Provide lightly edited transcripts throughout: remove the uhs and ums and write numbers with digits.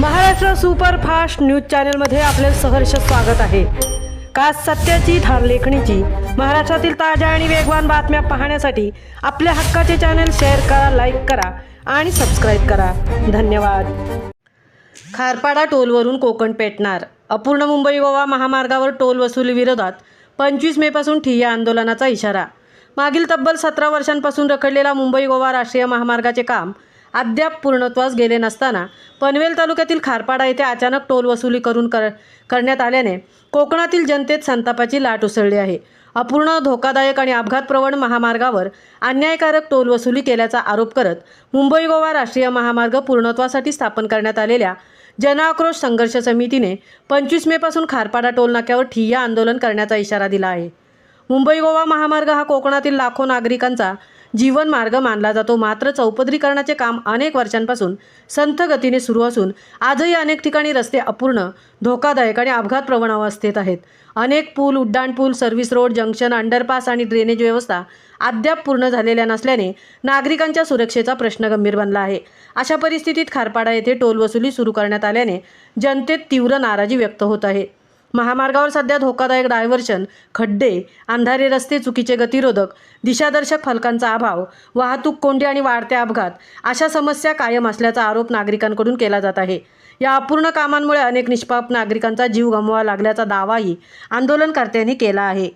Maharashtra superfast news चॅनलमध्ये आपले सहर्ष स्वागत आहे। खास सत्याची धार लेखणीची महाराष्ट्रातील ताज्या आणि वेगवान बातम्या पाहण्यासाठी आपल्या हक्काचे चॅनल शेअर करा, लाईक करा आणि सबस्क्राईब करा। धन्यवाद। खारपाडा टोलवरून कोकण पेटणार। अपूर्ण मुंबई गोवा महामार्गावर टोल वसुली विरोधात 25 मे पासून ठिय्या आंदोलनाचा इशारा। मागील तब्बल 17 वर्षांपासून रखडलेला मुंबई गोवा राष्ट्रीय महामार्गाचे काम अद्याप पूर्णत्वास गेले नसताना पनवेल तालुक्यातील खारपाडा येथे अचानक टोल वसुली करण्यात आल्याने कोकणातील जनतेत संतापाची लाट उसळली आहे। अपूर्ण, धोकादायक आणि अपघातप्रवण महामार्गावर अन्यायकारक टोल वसुली केल्याचा आरोप करत मुंबई गोवा राष्ट्रीय महामार्ग पूर्णत्वासाठी स्थापन करण्यात आलेल्या जनआक्रोश संघर्ष समितीने 25 मे पासून खारपाडा टोल नाक्यावर ठिय्या आंदोलन करण्याचा इशारा दिला आहे। मुंबई गोवा महामार्ग हा कोकणातील लाखो नागरिकांचा जीवन मार्ग मानला जातो। मात्र चौपदरीकरणाचे काम अनेक वर्षांपासून संथ गतीने सुरू असून आजही अनेक ठिकाणी रस्ते अपूर्ण, धोकादायक आणि अपघातप्रवण अवस्थेत आहेत। अनेक पूल, उड्डाणपूल, सर्व्हिस रोड, जंक्शन, अंडरपास आणि ड्रेनेज व्यवस्था अद्याप पूर्ण झालेल्या नसल्याने नागरिकांच्या सुरक्षेचा प्रश्न गंभीर बनला आहे। अशा परिस्थितीत खारपाडा येथे टोल वसुली सुरू करण्यात आल्याने जनतेत तीव्र नाराजी व्यक्त होत आहे। महामार्गावर सध्या धोकादायक डायव्हर्शन, खड्डे, अंधारे रस्ते, चुकीचे गतिरोधक, दिशादर्शक फलकांचा अभाव, वाहतूक कोंडी आणि वाढते अपघात अशा समस्या कायम असल्याचा आरोप नागरिकांकडून केला जात आहे। या अपूर्ण कामांमुळे अनेक निष्पाप नागरिकांचा जीव गमवावा लागल्याचा दावाही आंदोलनकर्त्यांनी केला आहे।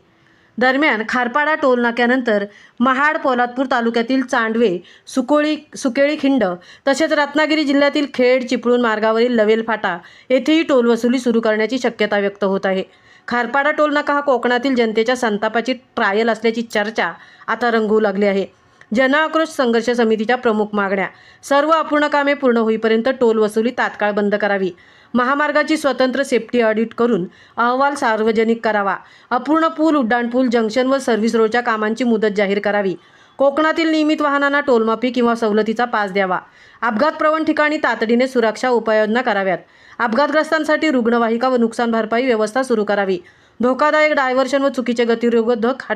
दरम्यान खारपाडा टोल नाक्यानंतर महाड, पोलादपूर तालुक्यातील चांडवे, सुकेळी खिंड तसेच रत्नागिरी जिल्ह्यातील खेड, चिपळूण मार्गावरील लवेल फाटा येथेही टोल वसुली सुरू करण्याची शक्यता व्यक्त होत आहे। खारपाडा टोल नाका हा कोकणातील जनतेच्या संतापाची ट्रायल असल्याची चर्चा आता रंगू लागली आहे। जनआक्रोश संघर्ष समितीच्या प्रमुख मागण्या: सर्व अपूर्ण कामे पूर्ण होईपर्यंत टोल वसुली तात्काळ बंद करावी, महामार्गाची स्वतंत्र सेफ्टी ऑडिट करून अहवाल सार्वजनिक करावा, अपूर्ण पूल, उड्डाणपूल, जंक्शन व सर्व्हिस रोडच्या कामांची मुदत जाहीर करावी, कोकणातील नियमित वाहनांना टोलमाफी किंवा सवलतीचा पास द्यावा, अपघातप्रवण ठिकाणी तातडीने सुरक्षा उपाययोजना कराव्यात, अपघातग्रस्तांसाठी रुग्णवाहिका व नुकसान भरपाई व्यवस्था सुरू करावी, धोकादायक डायव्हर्शन व चुकीचे गतिरोधक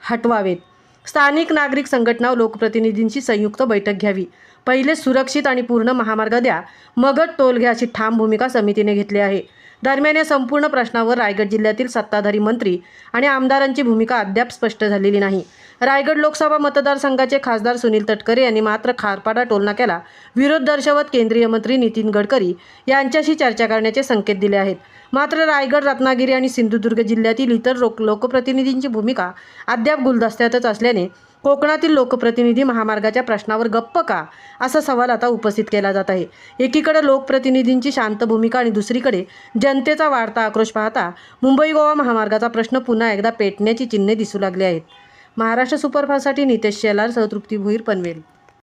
हटवावेत, स्थानिक नागरिक संघटना व लोकप्रतिनिधींची संयुक्त बैठक घ्यावी, पहिले सुरक्षित आणि पूर्ण महामार्ग द्या, मगच टोल घ्या अशी ठाम भूमिका समितीने घेतली आहे। दरम्यान या संपूर्ण प्रश्नावर रायगड जिल्ह्यातील सत्ताधारी मंत्री आणि आमदारांची भूमिका अद्याप स्पष्ट झालेली नाही। रायगड लोकसभा मतदारसंघाचे खासदार सुनील तटकरे यांनी मात्र खारपाडा टोलनाक्याला विरोध दर्शवत केंद्रीय मंत्री नितीन गडकरी यांच्याशी चर्चा करण्याचे संकेत दिले आहेत। मात्र रायगड, रत्नागिरी आणि सिंधुदुर्ग जिल्ह्यातील इतर लोकप्रतिनिधींची भूमिका अद्याप गुलदस्त्यातच असल्याने कोकणातील लोकप्रतिनिधी महामार्गाच्या प्रश्नावर गप्प का, असा सवाल आता उपस्थित केला जात आहे। एकीकडे लोकप्रतिनिधींची शांत भूमिका आणि दुसरीकडे जनतेचा वाढता आक्रोश पाहता मुंबई गोवा महामार्गाचा प्रश्न पुन्हा एकदा पेटण्याची चिन्हे दिसू लागली आहेत। महाराष्ट्र सुपरफास्टसाठी नितेश शेलार, तृप्ती भोईर, पनवेल।